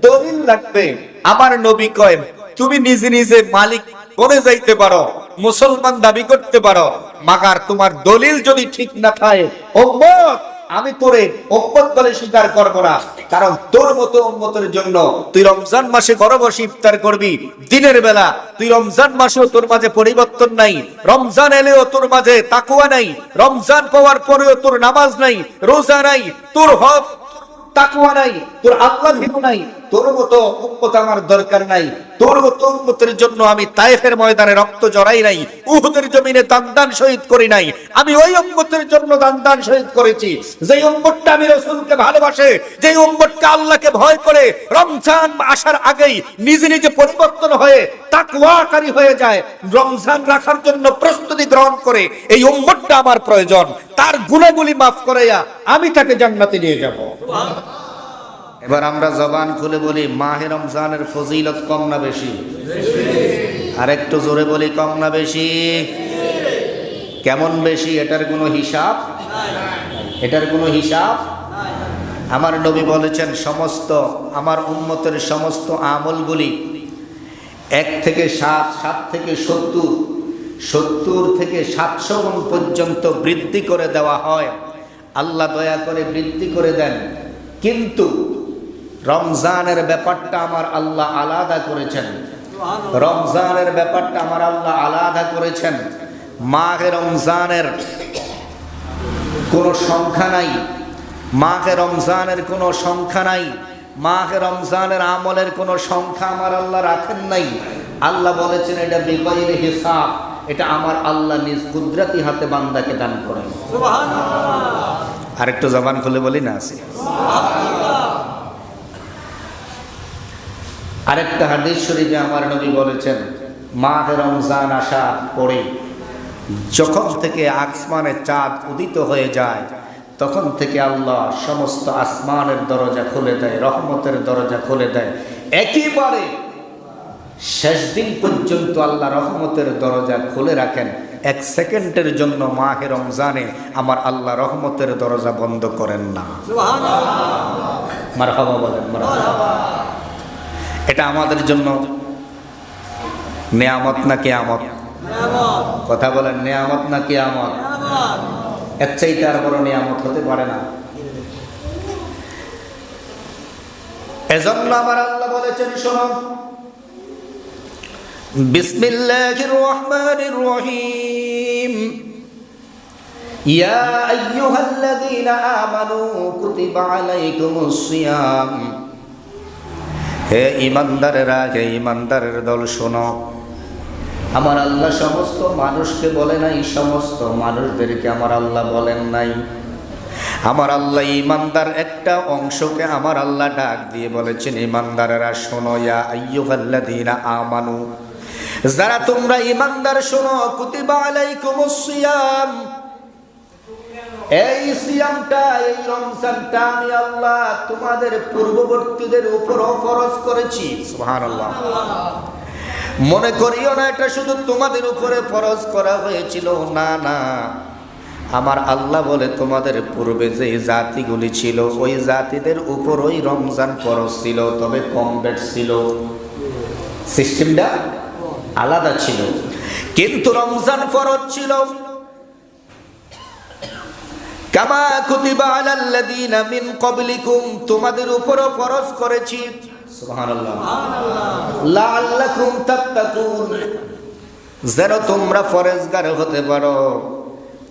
দলিল লাগবে। আমার নবী কয় তুমি নিজে নিজে মালিক বনে যাইতে পারো, মুসলমান দাবি করতে পারো, মাগার তোমার দলিল যদি ঠিক না থাকে উম্মত, আমি তোরে উম্মত বলে স্বীকার করব না। কারণ তোর মতো উম্মতের জন্য তুই রমজান মাসে ঘরে বসে ইফতার করবি দিনের বেলা, তুই রমজান মাসেও তোর মাঝে পরিবর্তন নাই, রমজান এলেও তোর মাঝে তাকওয়া নাই, রমজান পাওয়ার পরেও তোর নামাজ নাই, রোজা নাই, তোর হক তাকওয়া নাই, তোর আল্লাহ ভীরু নাই, তোর মতো উম্মত আমার দরকার নাই। তোর মতো উম্মতের জন্য আমি তায়েফের ময়দানে রক্ত জড়াই নাই, উহুদের জমিনে দান শহীদ করি নাই। আমি ওই উম্মতের জন্য দান শহীদ করেছি যে উম্মতটা আমি রাসূলকে ভালোবাসে, যে উম্মতটা আল্লাহকে ভয় করে, রমজান আসার আগেই নিজে নিজে পরিবর্তন হয়ে তাকওয়াকারী হয়ে যায়, রমজান রাখার জন্য প্রস্তুতি গ্রহণ করে। এই উম্মতটা আমার প্রয়োজন, তার গুনাহগুলি মাফ করাইয়া আমি তাকে জান্নাতে নিয়ে যাব। এবার আমরা জবান খুলে বলি মাহে রমজানের ফজিলত কম না বেশি? আর একটু জোরে বলি কম না বেশি? কেমন বেশি? এটার কোনো হিসাব, এটার কোনো হিসাব। আমার নবী বলেছেন সমস্ত আমার উম্মতের সমস্ত আমলগুলি 1 থেকে 7, 7 থেকে 70, 70 থেকে 700 গুণ পর্যন্ত বৃদ্ধি করে দেওয়া হয়। আল্লাহ দয়া করে বৃদ্ধি করে দেন, কিন্তু রমজানের ব্যাপারটা আমার আল্লাহ আলাদা করেছেন। রমজানের ব্যাপারটা আমার আল্লাহ আলাদা করেছেন। মাহে রমজানের কোনো সংখ্যা নাই, মাহে রমজানের কোনো সংখ্যা নাই, মাহে রমজানের আমলের কোনো সংখ্যা আমার আল্লাহ রাখেন নাই। আল্লাহ বলেছেন এটা বিগয়র হিসাব, এটা আমার আল্লাহ নিজ কুদরতি হাতে বান্দাকে দান করেন। সুবহানাল্লাহ। আরেকটু জবান খুলে বলি না আছে? আরেকটা হাদিস শরীফে আমার নবী বলেছেন মাহে রমজান আসার পরে যখন থেকে আসমানে চাঁদ উদিত হয়ে যায় তখন থেকে আল্লাহ সমস্ত আসমানের দরজা খুলে দেয়, রহমতের দরজা খুলে দেয়। একেবারে শেষ দিন পর্যন্ত আল্লাহ রহমতের দরজা খুলে রাখেন। 1 সেকেন্ডের জন্য মাহে রমজানে আমার আল্লাহ রহমতের দরজা বন্ধ করেন না। সুবহানাল্লাহ। মারহাবা বলেন, মারহাবা। এটা আমাদের জন্য নেয়ামত না কিয়ামত? নেয়ামত। কথা বলেন, নেয়ামত না কিয়ামত? নেয়ামত। এর চাইতে আর বড় নেয়ামত হতে পারে না। এজন্য আমার আল্লাহ বলেছেন শোনো, বিসমিল্লাহির রহমানির রহিম, ইয়া আইয়ুহাল্লাযীনা আমানু কুতিবা আলাইকুমুস সিয়াম। হে ঈমানদারেরা, হে ঈমানদারের দল শোনো। আমার আল্লাহ সমস্ত মানুষকে বলে নাই, সমস্ত মানুষদেরকে আমার আল্লাহ বলেন নাই। আমার আল্লাহ ঈমানদার একটা অংশকে আমার আল্লাহ ডাক দিয়ে বলেছেন ঈমানদারেরা শোনো, ইয়া আইয়ুহাল্লাযীনা আমানু, যারা তোমরা ঈমানদার শোনো, কুতিবা আলাইকুমুস সিয়াম, এই সিয়ামটা, এই রমজানটা আমি আল্লাহ তোমাদের পূর্ববর্তীদের উপর ফরজ করেছি। সুবহানাল্লাহ। মনে করিও না এটা শুধু তোমাদের উপরে ফরজ করা হয়েছিল, না না, আমার আল্লাহ বলে তোমাদের পূর্বে যে জাতিগুলি ছিল ওই জাতিদের উপর ওই রমজান ফরজ ছিল, তবে কম বেশ ছিল, সিস্টেমটা আলাদা ছিল, কিন্তু রমজান ফরজ ছিল। কামা কুতিবা আলাল্লাযীনা মিন ক্বাবলিকুম, তোমাদের উপরও ফরজ করেছি। সুবহানাল্লাহ। লাআল্লাকুম তাত্তাকুন, যেন তোমরা পরহেজগার হতে পারো,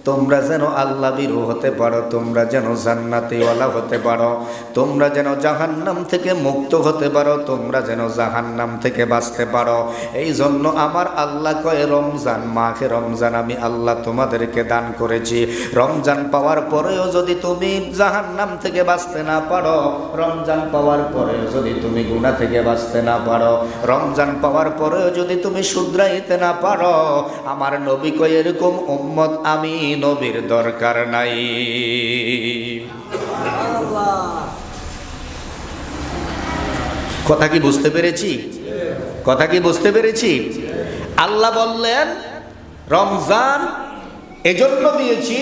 তোমরা যেন আল্লাহ ভীরু হতে পারো, তোমরা যেন জান্নাতীওয়ালা হতে পারো, তোমরা যেন জাহান্নাম থেকে মুক্ত হতে পারো, তোমরা যেন জাহান্নাম থেকে বাঁচতে পারো। এই জন্য আমার আল্লাহ কয় রমজান, মাহে রমজান আমি আল্লাহ তোমাদেরকে দান করেছি। রমজান পাওয়ার পরেও যদি তুমি জাহান্নাম থেকে বাঁচতে না পারো, রমজান পাওয়ার পরেও যদি তুমি গুনাহ থেকে বাঁচতে না পারো, রমজান পাওয়ার পরেও যদি তুমি শুধরাইতে না পারো, আমার নবী কয় এরকম উম্মত আমি নবীর দরকার নাই। কথা কি বুঝতে পেরেছি? কথা কি বুঝতে পেরেছি? আল্লাহ বললেন রমজান এজন্য দিয়েছি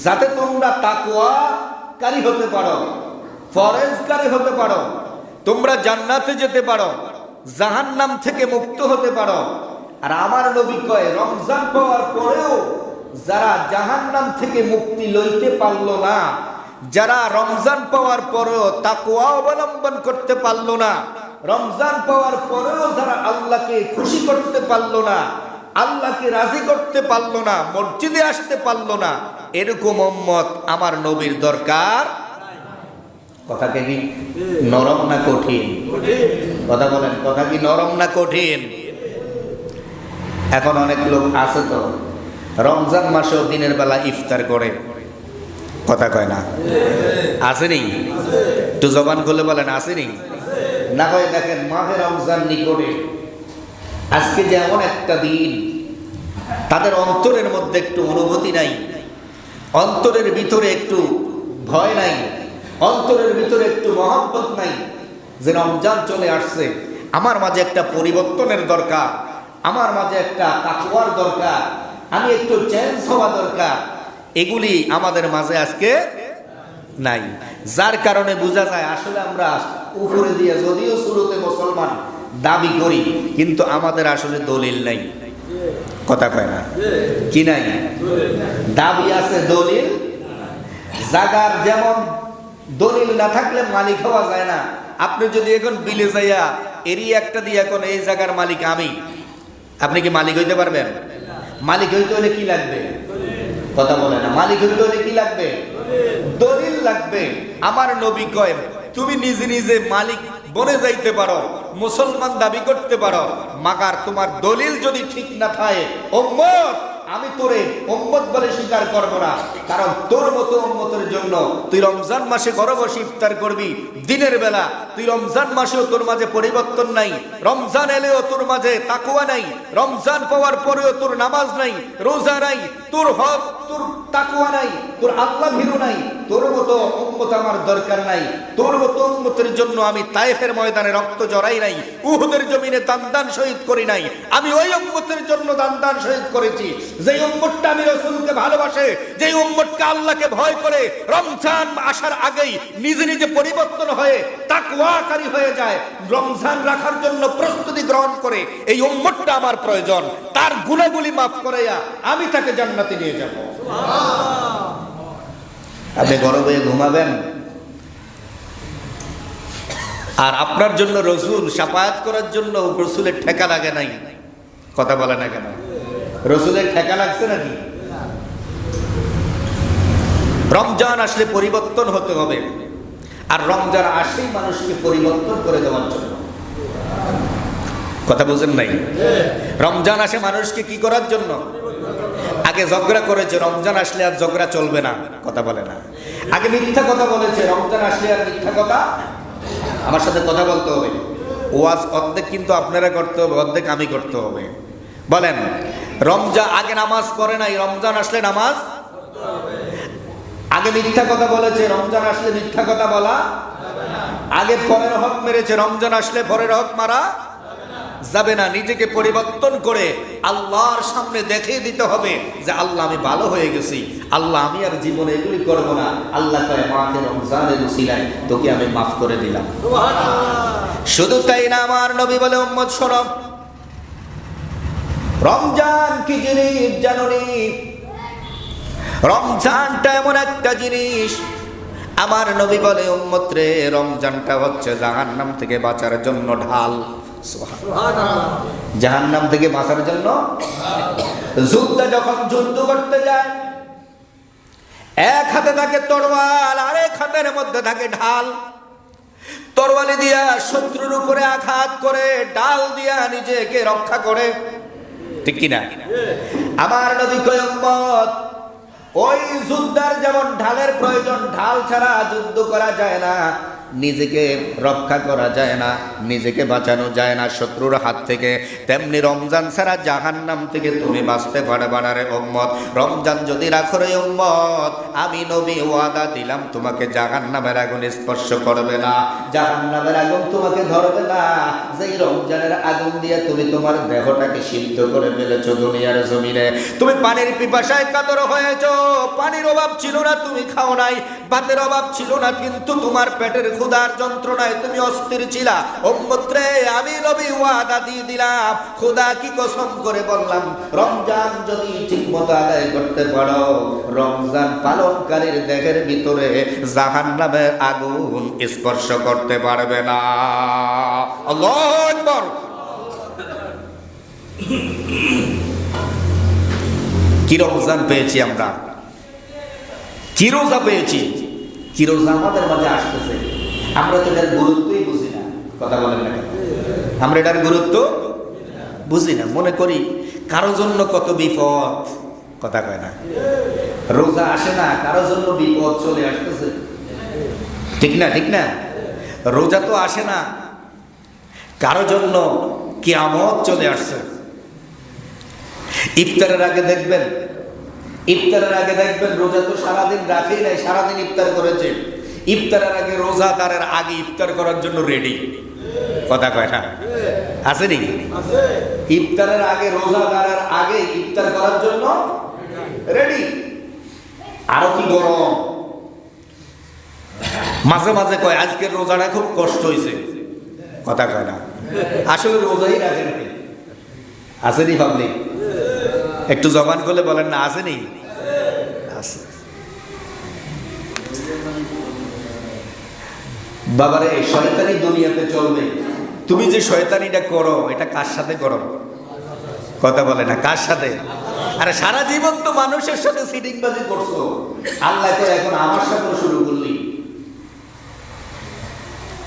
যাতে তোমরা তাকওয়াকারী হতে পারো, ফরজকারী হতে পারো। তোমরা জান্নাতে যেতে পারো, জাহান্নাম থেকে মুক্ত হতে পারো। আর আমার নবী কয় রমজান পাওয়ার পরেও যারা জাহান্নাম থেকে মুক্তি লইতে পারলো না, যারা রমজান পাওয়ার পরেও তাকওয়া অবলম্বন করতে পারলো না, রমজান পাওয়ার পরেও যারা আল্লাহকে খুশি করতে পারলো না, আল্লাহকে রাজি করতে পারলো না, মসজিদে আসতে পারলো না, এরকম উম্মত আমার নবীর দরকার। কথা কি নরম না কঠিন? কথা বলেন, কথা কি নরম না কঠিন? এখন অনেক লোক আছে তো রমজান মাসেও দিনের বেলা ইফতার করে, কথা কয় না? আসেনি? একটু জবান খুলে বলেন আসেনি? না হয় দেখেন মাহে রমজান নিকটে, আজকে যে এমন একটা দিন, তাদের অন্তরের মধ্যে একটু অনুভূতি নাই, অন্তরের ভিতরে একটু ভয় নাই, অন্তরের ভিতরে একটু মহব্বত নাই যে রমজান চলে আসছে, আমার মাঝে একটা পরিবর্তনের দরকার, আমার মাঝে একটা তাকওয়ার দরকার, আমি একটু চেঞ্জ হওয়া দরকার। এগুলি আমাদের মাঝে আজকে নাই, যার কারণে বোঝা যায় আসলে আমরা উপরে দিয়ে যদিও শুরুতে মুসলমান দাবি করি, কিন্তু আমাদের আসলে দলিল নাই। কথা কয় না? কি নাই? দাবি আছে, দলিল। জাগার যেমন দলিল না থাকলে মালিক হওয়া যায় না। আপনি যদি এখন বিলে যাইয়া এরই একটা দিয়ে এখন এই জায়গার মালিক আমি, আপনি কি মালিক হইতে পারবেন? মালিক হইতে হলে কি লাগবে? কথা বলে না। মালিক হইতে হলে কি লাগবে? দলিল লাগবে। আমার নবী কয় তুমি নিজে নিজে মালিক বনে যাইতে পারো, মুসলমান দাবি করতে পারো, মাগার তোমার দলিল যদি ঠিক না থাকে উম্মত, আমি তোরে উম্মত বলে স্বীকার করব না। কারণ তোর মতো উম্মতের জন্য তুই রমজান মাসে ঘরে বসে ইফতার করবি দিনের বেলা, তুই রমজান মাসেও তোর মাঝে পরিবর্তন নাই, রমজান এলেও তোর মাঝে তাকওয়া নাই, রমজান পাওয়ার পরেও তোর নামাজ নাই, রোজা নাই, তোর হক, তোর তাকওয়া নাই, তোর আল্লাহ ভীরু নাই, তোর মতো উম্মত আমার দরকার নাই। তোর মতো উম্মতের জন্য আমি তায়েফের ময়দানে রক্ত জড়াই নাই, উহুদের জমিনে দান শহীদ করি নাই, আমি ওই উম্মতের জন্য দান শহীদ করেছি যে উম্মতটা আমি রাসূলকে ভালোবাসে, যে উম্মতটা আল্লাহকে ভয় করে, রমজান আসার আগেই নিজে নিজে পরিবর্তন হয়ে তাকওয়াকারী হয়ে যায়, রমজান রাখার জন্য প্রস্তুতি গ্রহণ করে, এই উম্মতটা আমার প্রয়োজন। তার গুনাহগুলি মাফ করাইয়া আমি তাকে জান্নাতে নিয়ে যাব। আপনি গর্বে ঘুমাবেন আর আপনার জন্য রসুল শাফায়াত করার জন্য রসুলের ঠেকা লাগে নাই। কথা বলে না কেন? রসুলের ঠেকা লাগছে নাকি? রমজান আসলে পরিবর্তন হতে হবে, আর রমজান আসলেই মানুষকে পরিবর্তন করে দেওয়ার জন্য। কথা বুঝেন নাই? রমজান আসে মানুষকে কি করার জন্য? আগে ঝগড়া করেছে, রমজান আসলে আর ঝগড়া চলবে না। কথা বলে না। আগে মিথ্যা কথা বলেছে, রমজান আসলে আর মিথ্যা কথা। আমার সাথে কথা বলতে হবে। ওয়াজ অর্ধেক কিন্তু আপনারা করতে হবে, অর্ধেক আমি করতে হবে। বলেন, রমজান আগে নামাজ পড়ে নাই, রমজান আসলে নামাজ। আগে মিথ্যা কথা বলেছে, রমজান আসলে মিথ্যা কথা বলা। আগে পরের হক মেরেছে, রমজান আসলে পরের হক মারা যাবে না। নিজেকে পরিবর্তন করে আল্লাহর সামনে দেখিয়ে দিতে হবে যে আল্লাহ আমি ভালো হয়ে গেছি, আল্লাহ আমি আর জীবনে এগুলি করব না। আল্লাহ কয় মাহে রমজানের উসিলায় তোকে আমি মাফ করে দিলাম। শুধু তাই না, আমার নবী বলে উম্মত শোনো, রমজান কি জিনিস জানোনি? রমজানটা এমন একটা জিনিস, আমার নবী বলে উম্মত রে, রমজানটা হচ্ছে জাহান্নাম থেকে বাঁচার জন্য ঢাল। জাহান্নাম থেকে বাঁচার জন্য যোদ্ধা যখন যুদ্ধ করতে যায়, এক হাতে থাকে তরোয়াল, আরেক হাতের মধ্যে থাকে ঢাল। তরোয়ালি দিয়া শত্রুর উপরে আঘাত করে, ডাল দিয়া নিজেকে রক্ষা করে, ঠিক কিনা? আমার নবী কয় উম্মত, ওই যুদ্ধার যেমন ঢালের প্রয়োজন, ঢাল ছাড়া যুদ্ধ করা যায় না, নিজেকে রক্ষা করা যায় না, নিজেকে বাঁচানো যায় না শত্রুর হাত থেকে, তেমনি রমজান ছাড়া জাহান্নাম থেকে তুমি বাঁচতে পারবে না রে উম্মত। রমজান যদি রাখো রে উম্মত, আমি নবী ওয়াদা দিলাম তোমাকে জাহান্নামের আগুন স্পর্শ করবে না, জাহান্নামের আগুন তোমাকে ধরবে না। যেই রমজানের আগুন দিয়ে তুমি তোমার দেহটাকে সিদ্ধ করে ফেলেছো দুনিয়ার জমিনে, তুমি পানির পিপাসায় কাতর হয়েছো, পানির অভাব ছিল না তুমি খাও নাই, ভাতের অভাব ছিল না কিন্তু তোমার পেটের ক্ষুধার যন্ত্রণায় তুমি অস্থির ছিলা, উম্মত রে আমি নবী ওয়াদা দিয়ে দিলাম, খোদা কি কসম করে বললাম, রমজান যদি ঠিকমতো আদায় করতে পারো, রমজান পালনকারীর দেহের ভিতরে জাহান্নামের আগুন স্পর্শ করতে পারবে না। আল্লাহু আকবার। কি রমজান পেয়েছি আমরা, কি রোজা পেয়েছি, কি রোজা আমাদের মাঝে আসতেছে, আমরা তো এটার গুরুত্বই বুঝি না। কথা বলেন না কেন? আমরা এটার গুরুত্ব বুঝি না, মনে করি কারো জন্য কত বিপদ। কথা কয় না, রোজা আসে না, কারো জন্য বিপদ চলে আসতেছে। ঠিক না? ঠিক না? রোজা তো আসে না, কারো জন্য কিয়ামত চলে আসছে। ইফতারের আগে দেখবেন, ইফতারের আগে দেখবেন রোজা তো সারাদিন রাখেই নাই, সারাদিন ইফতার করেছে, ইফতারের আগে রোজাদারের আগে ইফতার করার জন্য রেডি। কথা কয় না? আছে নি? ইফতারের আগে রোজাদারের আগে ইফতার করার জন্য রেডি। আরো কি গরম, মাঝে মাঝে কয় আজকের রোজাটা খুব কষ্ট হয়েছে। কথা কয় না, আসলে রোজাই রাখে নাকি? আসেনি ভাবলি? একটু জবান করলে বলেন না আসেনি? আছে। বাবারে শয়তানি দুনিয়াতে চলবে, তুমি যে শয়তানিটা করো এটা কার সাথে করো? কথা বলে না, কার সাথে? আরে সারা জীবন তো মানুষের সাথে সিটিংবাজি করছো, আল্লাহ তো এখন আমার সাথে শুরু করলি।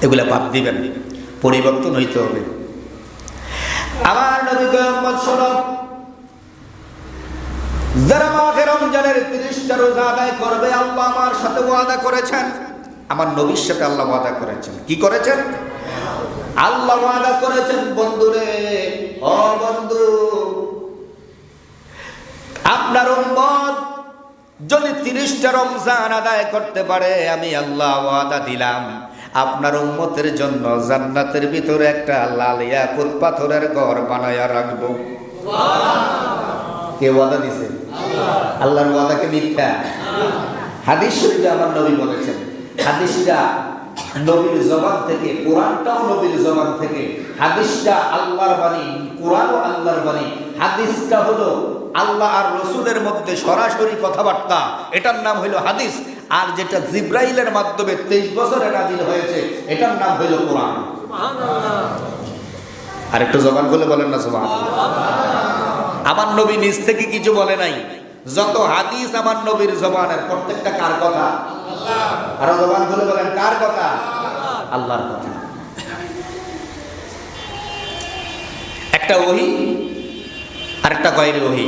এগুলা বাদ দিবেন, পরিবর্তন হইতে হবে। আমার নবী মুহাম্মদ সাল্লাল্লাহু আলাইহি ওয়াসাল্লাম যারা মাহে রমজানের 30টা রোজা আদায় করবে, আল্লাহ আমার সাথে ওয়াদা করেছেন, আমার নবীর সাথে আল্লাহ ওয়াদা করেছেন। কি করেছেন? আল্লাহ ওয়াদা করেছেন, বন্ধুরে, ও বন্ধু, আপনার উম্মত যদি 30টা রমজান আদায় করতে পারে, আমি আল্লাহ ওয়াদা দিলাম আপনার উম্মতের জন্য জান্নাতের ভিতরে একটা লাল ইয়াকুত পাথরের ঘর বানায়া রাখবো। কে ওয়াদা দিছে? আল্লাহর ওয়াদা কি মিথ্যা? হাদিস শরীফে আমার নবী বলেছেন, হাদিসটা নবীর জবান থেকে, কোরআনটাও নবীর জবান থেকে, হাদিসটা আল্লাহর বাণী, কোরআনও আল্লাহর বাণী। হাদিসটা হলো আল্লাহ আর রাসূলের মধ্যে সরাসরি কথাবার্তা, এটার নাম হলো হাদিস। আর যেটা জিব্রাইলের মাধ্যমে 23 বছরে নাজিল হয়েছে, এটার নাম হলো কোরআন। আর একটু জবান বলে বলেন না সুবহানাল্লাহ। আমার নবী নিজ থেকে কিছু বলে নাই, যত হাদিস আমার নবীর জবানের, প্রত্যেকটা কার কথা? আল্লাহ। আর জবান বলে বলেন কার কথা? আল্লাহর কথা। একটা ওহী আর একটা গায়রে ওহী,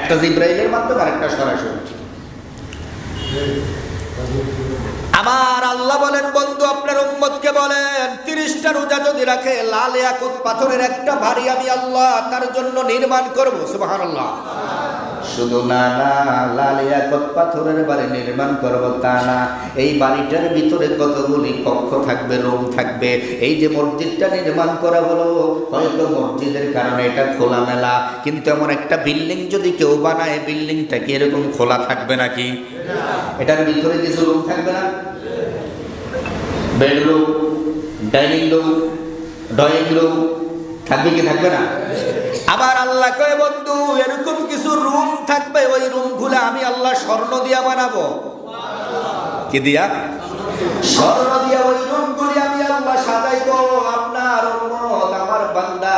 একটা জিব্রাইলের মাধ্যমে আর একটা সরাসরি। আমার আল্লাহ বলেন, বন্ধু আপনার উম্মতকে বলেন 30টা রোজা যদি রাখে, লাল ইয়াকুত পাথরের একটা বাড়ি আমি আল্লাহ তার জন্য নির্মাণ করব। সুবহানাল্লাহ। শুধু না না, লাল ইয়াকুত পাথরের বাড়ি নির্মাণ করব তা না, এই বাড়িটার ভিতরে কতগুলি কক্ষ থাকবে, রুম থাকবে। এই যে মসজিদটা নির্মাণ করা হলো, হয়তো মসজিদের কারণে এটা খোলামেলা, কিন্তু এমন একটা বিল্ডিং যদি কেউ বানায়, বিল্ডিংটা কি এরকম খোলা থাকবে নাকি? এটার ভিতরে কিছু রুম থাকবে না? Bedroom, dining room, drawing room থাকবে কি থাকবে না? আবার আল্লাহ কয়, বন্ধু এরকম কিছু রুম থাকবে, ওই রুমগুলো আমি আল্লাহ স্বর্ণ দিয়া বানাবো। কি দিয়া? স্বর্ণ দিয়া ওই রুমগুলি আমি আল্লাহ সাজাইবো। আপনার উম্মত, আমার বান্দা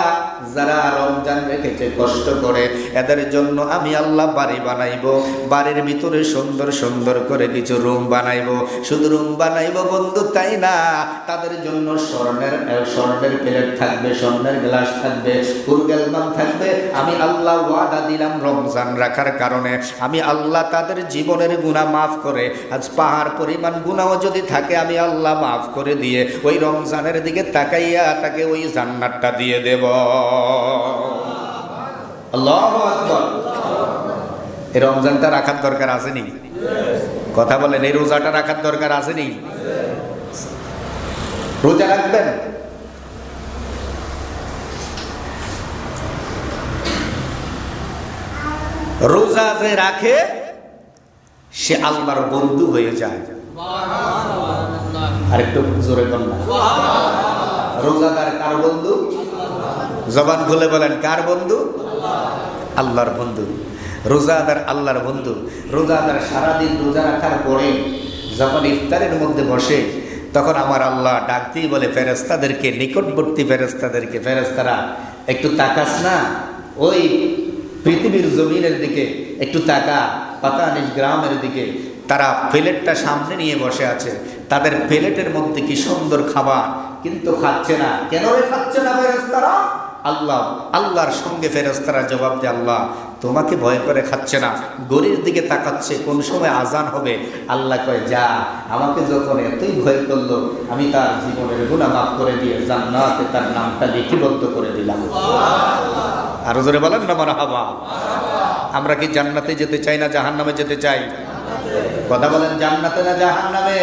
যারা রমজান রেখেছে কষ্ট করে, এদের জন্য আমি আল্লাহ বাড়ি বানাইবো। বাড়ির ভিতরে সুন্দর সুন্দর করে কিছু রুম বানাইবো। শুধু রুম বানাইবো বন্ধু তাই না, তাদের জন্য স্বর্ণের প্লেট থাকবে, স্বর্ণের গ্লাস থাকবে, কুরগেলমান থাকবে। আমি আল্লাহ ওয়াদা দিলাম, রমজান রাখার কারণে আমি আল্লাহ তাদের জীবনের গুনাহ মাফ করে, আজ পাহাড় পরিমাণ গুনাহ যদি থাকে আমি আল্লাহ মাফ করে দিয়ে ওই রমজানের দিকে তাকাইয়া তাকে ওই জান্নাতটা দিয়ে দেব। আল্লাহু আকবার। এই রমজানটা রাখার দরকার আসেনি? কথা বলেন, এই রোজাটা রাখার দরকার আসেনি? রোজা রাখবেন। রোজা যে রাখে সে আল্লাহর বন্ধু হয়ে যায়। আর একটু জোরে বল না। রোজাদার কার বন্ধু? জবান খুলে বলেন, কার বন্ধু? আল্লাহর বন্ধু। রোজাদার আল্লাহর বন্ধু। রোজাদার সারাদিন রোজা রাখার পরে যখন ইফতারের মধ্যে বসে, তখন আমার আল্লাহ ডাক দিয়ে বলে ফেরেশতাদেরকে, নিকটবর্তী ফেরেশতাদেরকে, ফেরেশতারা একটু তাকাস না ওই পৃথিবীর জমিনের দিকে, একটু তাকা পাতানিস গ্রামের দিকে। তারা প্লেটটা সামনে নিয়ে বসে আছে, তাদের প্লেটের মধ্যে কি সুন্দর খাবার, কিন্তু খাচ্ছে না। কেন রে খাচ্ছে না ফেরেশতারা? আল্লাহর সঙ্গে ফেরেশতারা জবাব দেয়, আল্লাহ তোমাকে ভয় করে খাচ্ছে না, গরির দিকে তাকাচ্ছে, কোন সময় আজান হবে। আল্লাহ কয়, যা, আমাকে যখন এতই ভয় করলো, আমি তার জীবনের গুনাহ মাফ করে দিয়ে জান্নাতে তার নামটা লিপিবদ্ধ করে দিলাম। আরো জোরে বলেন না মারহাবা। আমরা কি জান্নাতে যেতে চাই না জাহান্নামে যেতে চাই? কথা বলেন, জান্নাতে না জাহান্নামে?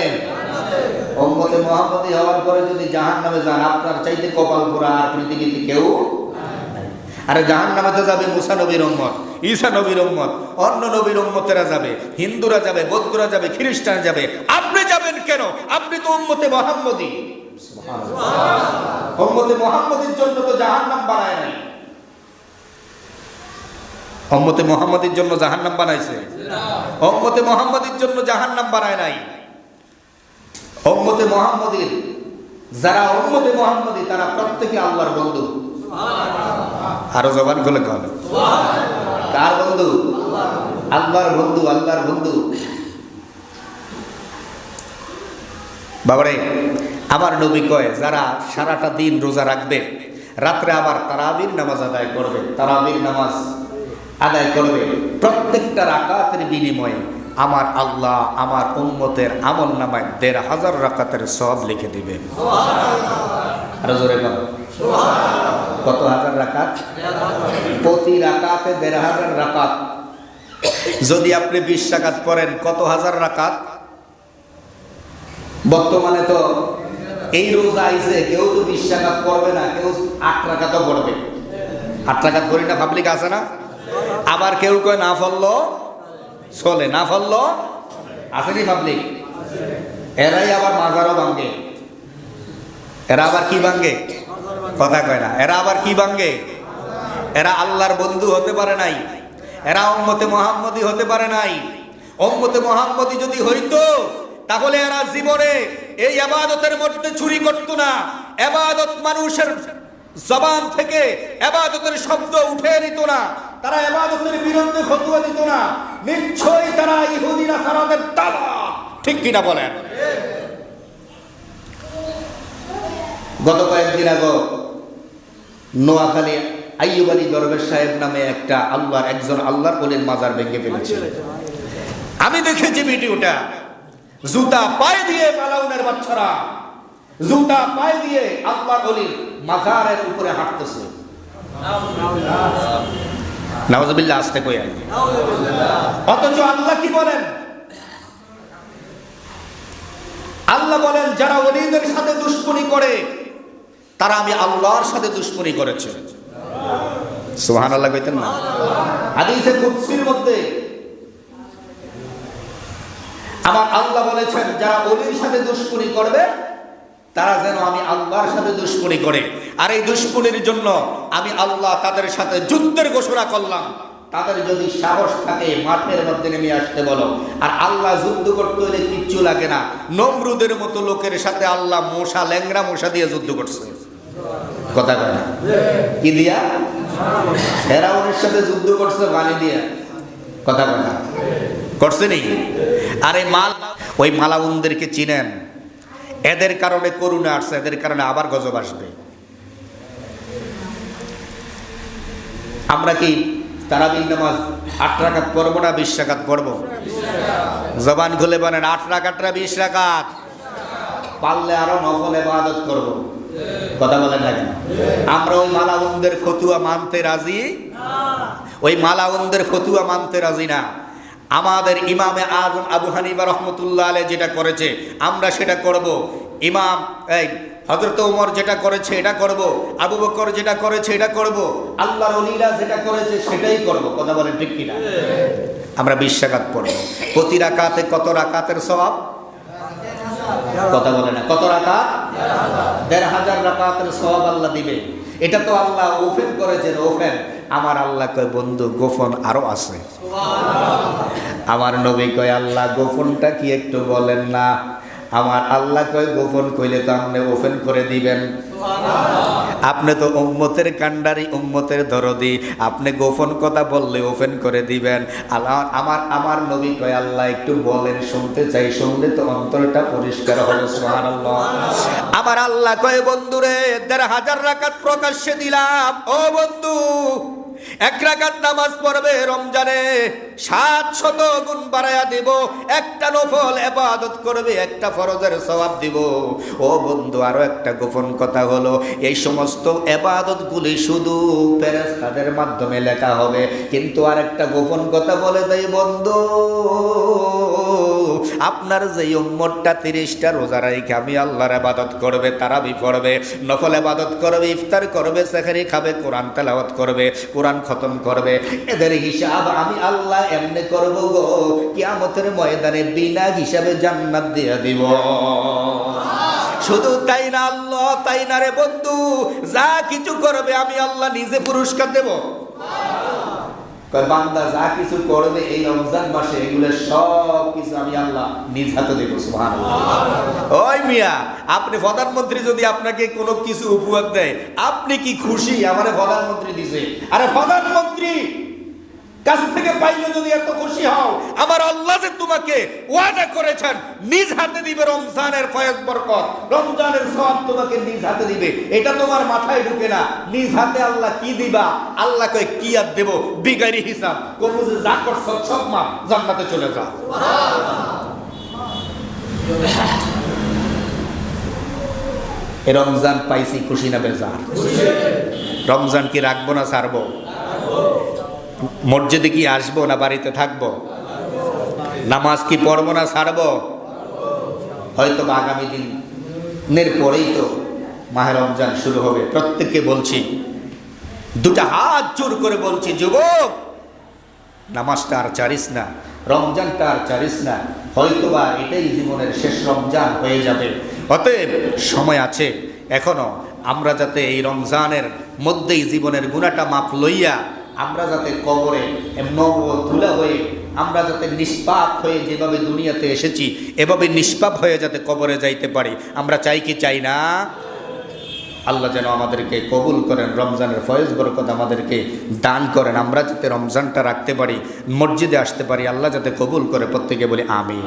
উম্মতে মুহাম্মদী হওয়ার পরে যদি জাহান্নামে যান, আপনার চাইতে কপাল পোড়া আর পৃথিবীতে কেউ নাই। আরে জাহান্নামে তো যাবে মুসা নবীর উম্মত, ঈসা নবীর উম্মত, অন্য নবীর উম্মতেরা যাবে, হিন্দুরা যাবে, বৌদ্ধরা যাবে, খ্রিস্টান যাবে। আপনি যাবেন কেন? আপনি তো উম্মতে মুহাম্মদী। সুবহানাল্লাহ। উম্মতে মুহাম্মদীর জন্য তো জাহান্নাম বানায় নাই। উম্মতে মুহাম্মদীর জন্য জাহান্নাম বানাইছে? উম্মতে মুহাম্মদীর জন্য জাহান্নাম বানায় নাই। উম্মতে মুহাম্মদীর যারা উম্মতে মুহাম্মদী, তারা প্রত্যেকে আল্লাহর বন্ধু। আরো জবান খুলে কন, কার বন্ধু? আল্লাহর বন্ধু, আল্লাহর বন্ধু। বাবারে, আমার নবী কয়, যারা সারাটা দিন রোজা রাখবে, রাত্রে আবার তারাবির নামাজ আদায় করবে, তারাবির নামাজ আদায় করবে, প্রত্যেকটা রাকাতের বিনিময়ে আমার আল্লাহ আমার উম্মতের আমল নামায় ১,৫০০ রাকাতের সওয়াব লিখে দিবে। আরো জোরে বল, কত হাজার রাকাত? প্রতি রাকাতে ১,৫০০ রাকাত। যদি আপনি ২০ রাকাত পড়েন, কত হাজার রাকাত? বর্তমানে তো এই রোজা আইছে, কেউ তো ২০ রাকাত পড়বে না, কেউ ৮ রাকাতও পড়বে। ৮ রাকাত করি না, পাবলিক আছে না? আবার কেউ কয় না ফললো চলে, না ফললো আসেনি পাবলিক। এরাই আবার মাজারও ভাঙ্গে। এরা আবার কি ভাঙ্গে? কথা কয় না। এরা আবার কি ভাঙ্গে? এরা আল্লাহর বন্ধু হতে পারে নাই, এরা উম্মতে মুহাম্মদী হতে পারে নাই। উম্মতে মুহাম্মদী যদি হইতো, তাহলে এরা জীবনে এই ইবাদতের মধ্যে চুরি করতো না। ইবাদত মানুষের জবান থেকে ইবাদতের শব্দ উঠে নিত না, তারা ইবাদতের বিরুদ্ধে ফতোয়া দিত না। নিশ্চয়ই তারা ইহুদি নাসারাদের দাবা, ঠিক কিনা বলেন? গত কয়েকদিন আগে নোয়াখালী আইয়ুব আলী দরবেশ সাহেব নামে একজন আল্লাহর ওলির মাজার ভেঙে ফেলেছে। আমি দেখেছি ভিডিওটা। জুতা পায়ে দিয়ে মালাউনের বাচ্চারা জুতা পায়ে দিয়ে আল্লাহর ওলির মাজারের উপরে হাঁটতেছে। নাউজুবিল্লাহ, আসতে কইয়া। অথচ আল্লাহ কি বলেন? আল্লাহ বলেন, যারা ওলিদের সাথে দুশমনি করে, তারা আমি আল্লাহর সাথে দুশমনি করেছে। সুবহানাল্লাহ কইতেন না? হাদিসে কুদসির মধ্যে আমার আল্লাহ বলেছেন, যারা ওলির সাথে দুশমনি করবে, তারা যেন আমি আল্লাহর সাথে দুশমনি করে। আর এই দুশমনির জন্য আমি আল্লাহ তাদের সাথে যুদ্ধের ঘোষণা করলাম। তাদের যদি সাহস থাকে, মাঠের মধ্যে নেমে আসতে বলো। আর আল্লাহ যুদ্ধ করতে হলে কিচ্ছু লাগে না। নমরুদের মতো লোকের সাথে আল্লাহ মশা, ল্যাংরা মশা দিয়ে যুদ্ধ করছে। কথা কয় না? কি দিয়া? ফেরাউনের সাথে যুদ্ধ করছে বালি দিয়া। কথা কয় না? করছে নি? আরে ওই মালাউনদেরকে চিনেন? এদের কারণে করুণা আসছে, এদের কারণে আবার গজব আসবে। আমরা কি তারাবির নামাজ ৮ রাকাত পড়বো না ২০ রাকাত পড়বো? জবান খুলে বলেন, ৮ রাকাত না ২০ রাকাত? পারলে আরো নফল ইবাদত করব। কথা বলেন না কেন? আমরা ওই মালাউনদের ফতুয়া মানতে রাজি না। ওই মালাউনদের ফতুয়া মানতে রাজি না। আমাদের ইমামে আজম আবু হানিফা রহমতুল্লাহ আলাইহি যেটা করেছে, আমরা সেটা করব। ইমাম হযরত ওমর যেটা করেছে এটা করব, আবু বকর যেটা করেছে এটা করব, আল্লাহর ওলিরা যেটা করেছে সেটাই করব। কথা বলেন ঠিক কিনা? আমরা ২০ রাকাত পড়ব। প্রতি রাকাতে কত রাকাতের সওয়াব? কথা বলে না, কত রাকাত? ১,৫০০ রাকাতের সওয়াব আল্লাহ দিবে। এটা তো আল্লাহ ওপেন করেছেন, ওপেন। আমার আল্লাহ কয় বন্ধু গোপন আরো আছে। আমার নবী কয় আল্লাহ গোপনটা কি একটু বলেন না। আমার আল্লাহ কয় গোপন কইলে তো আপনি ওপেন করে দিবেন। আপনি তো উম্মতের কান্ডারি, উম্মতের দরদি, আপনি গোপন কথা বললে ওপেন করে দিবেন। আল্লাহ আমার নবী কয় আল্লাহ একটু বলেন, শুনতে চাই, শুনলে তো অন্তরটা পরিষ্কার হবে। সুবহানাল্লাহ। আমার আল্লাহ কয় বন্ধুরে ১,৫০০ রাকাত প্রকাশ্যে দিলাম। ও বন্ধু, ১ রাকাত নামাজ পড়বে রমজানে ৭০০ গুণ বাড়ায়া দিব। একটা নফল ইবাদত করবে, একটা ফরজের সওয়াব দিব। ও বন্ধু, আরো একটা গোপন কথা হলো, এই সমস্ত ইবাদতগুলি শুধু ফেরেশতাদের মাধ্যমে লেখা হবে। কিন্তু আরেকটা গোপন কথা বলে দেই বন্ধু, আপনার যে উম্মতটা ৩০টা রোজা রাখে আমি আল্লাহর ইবাদত করবে, তারাবি পড়বে, নফল ইবাদত করবে, ইফতার করবে, সেহরি খাবে, কোরআন তেলাওয়াত করবে, কোরআন খতম করবে, এদের হিসাব আমি আল্লাহ এমনি করব গো, কিয়ামতের ময়দানে বিনা হিসাবে জান্নাত দিয়ে দিব। শুধু তাই না আল্লাহ, তাই না রে বন্ধু, যা কিছু করবে আমি আল্লাহ নিজে পুরস্কার দেব। বান্দা যা কিছু করবে এই রমজান মাসে, এগুলো সব কিছু আমি আল্লাহ নিজ হাতে দেব। সুবহানাল্লাহ। ওই মিয়া, আপনি প্রধানমন্ত্রী যদি আপনাকে কোনো কিছু উপহার দেয়, আপনি কি খুশি? আমারে প্রধানমন্ত্রী দিছে। আরে প্রধানমন্ত্রী কাছ থেকে পাইলে যদি এত খুশি হও, আমার আল্লাহ যে তোমাকে ওয়াদা করেছেন নিজ হাতে দিবে রমজানের ফয়েজ বরকত, রমজানের সওয়াব তোমাকে নিজ হাতে দিবে, এটা তোমার মাথায় ঢুকে না। নিজ হাতে আল্লাহ কি দিবা? আল্লাহ কয় কি আর দেব, বিগাইরি হিসাব। কোন যে যা করছ সব মাপ, জান্নাতে চলে যাও। এই রমজান পাইছি, খুশি না বেজার? রমজান কি রাখবো না ছাড়বো? মসজিদে কি আসবো না বাড়িতে থাকবো? নামাজ কি পড়বো না ছাড়বো? হয়তো আগামী দিনের পরেই তো মাহে রমজান শুরু হবে। প্রত্যেককে বলছি, দুটা হাত জোর করে বলছি, যুবক নামাজটা আর ছাড়িস না, রমজানটা আর ছাড়িস না। হয়তোবা এটাই জীবনের শেষ রমজান হয়ে যাবে। অতএব সময় আছে এখনো, আমরা যাতে এই রমজানের মধ্যেই জীবনের গুনাহটা মাফ লইয়া আমরা যাতে কবরে নবধুলা হয়ে, আমরা যাতে নিষ্পাপ হয়ে যেভাবে দুনিয়াতে এসেছি এভাবে নিষ্পাপ হয়ে যাতে কবরে যাইতে পারি, আমরা চাই কি চাই না? আল্লাহ যেন আমাদেরকে কবুল করেন, রমজানের ফয়েজ বরকত আমাদেরকে দান করেন, আমরা যাতে রমজানটা রাখতে পারি, মসজিদে আসতে পারি, আল্লাহ যাতে কবুল করে। প্রত্যেকে বলি আমিন।